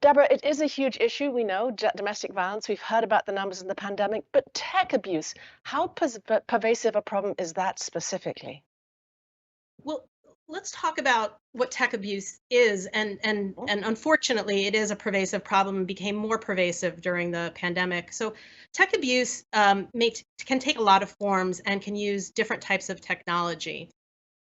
Deborah, it is a huge issue. We know domestic violence. We've heard about the numbers in the pandemic, but tech abuse, how pervasive a problem is that specifically? Well, let's talk about what tech abuse is, Mhm. and unfortunately, it is a pervasive problem and became more pervasive during the pandemic. So, tech abuse can take a lot of forms and can use different types of technology.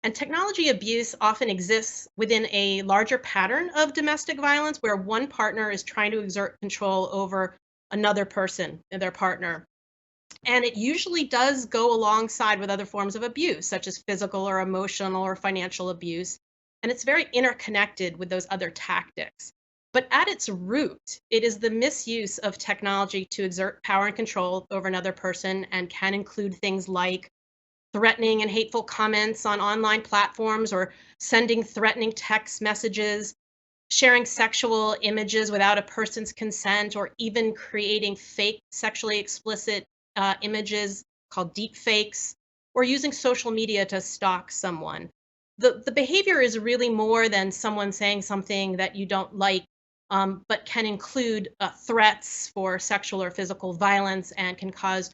And technology abuse often exists within a larger pattern of domestic violence where one partner is trying to exert control over another person, their partner. And it usually does go alongside with other forms of abuse, such as physical or emotional or financial abuse. And it's very interconnected with those other tactics. But at its root, it is the misuse of technology to exert power and control over another person and can include things like threatening and hateful comments on online platforms or sending threatening text messages, sharing sexual images without a person's consent, or even creating fake sexually explicit images called deep fakes, or using social media to stalk someone. The behavior is really more than someone saying something that you don't like, but can include threats for sexual or physical violence and can cause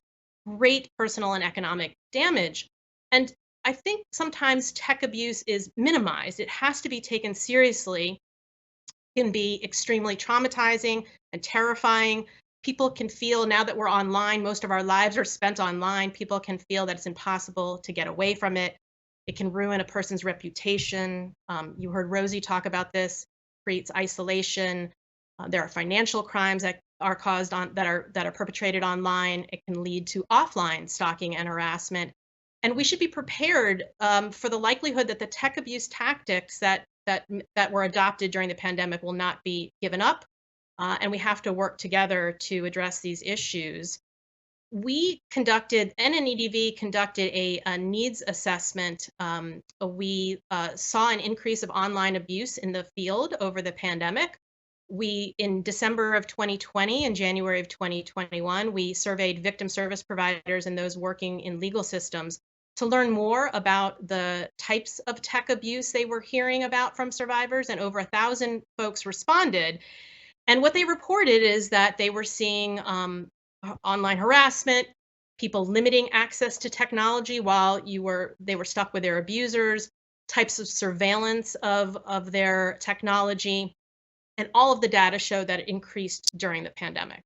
great personal and economic damage. And I think sometimes tech abuse is minimized. It has to be taken seriously, can be extremely traumatizing and terrifying. People can feel now that we're online, most of our lives are spent online. People can feel that it's impossible to get away from it. It can ruin a person's reputation. You heard Rosie talk about this, creates isolation. There are financial crimes that are caused on that are perpetrated online. It can lead to offline stalking and harassment. And we should be prepared for the likelihood that the tech abuse tactics that were adopted during the pandemic will not be given up, and we have to work together to address these issues. We conducted, NNEDV conducted a needs assessment. We saw an increase of online abuse in the field over the pandemic. In December of 2020 and January of 2021, we surveyed victim service providers and those working in legal systems to learn more about the types of tech abuse they were hearing about from survivors. And over 1,000 folks responded. And what they reported is that they were seeing online harassment, people limiting access to technology while they were stuck with their abusers, types of surveillance of their technology, and all of the data show that it increased during the pandemic.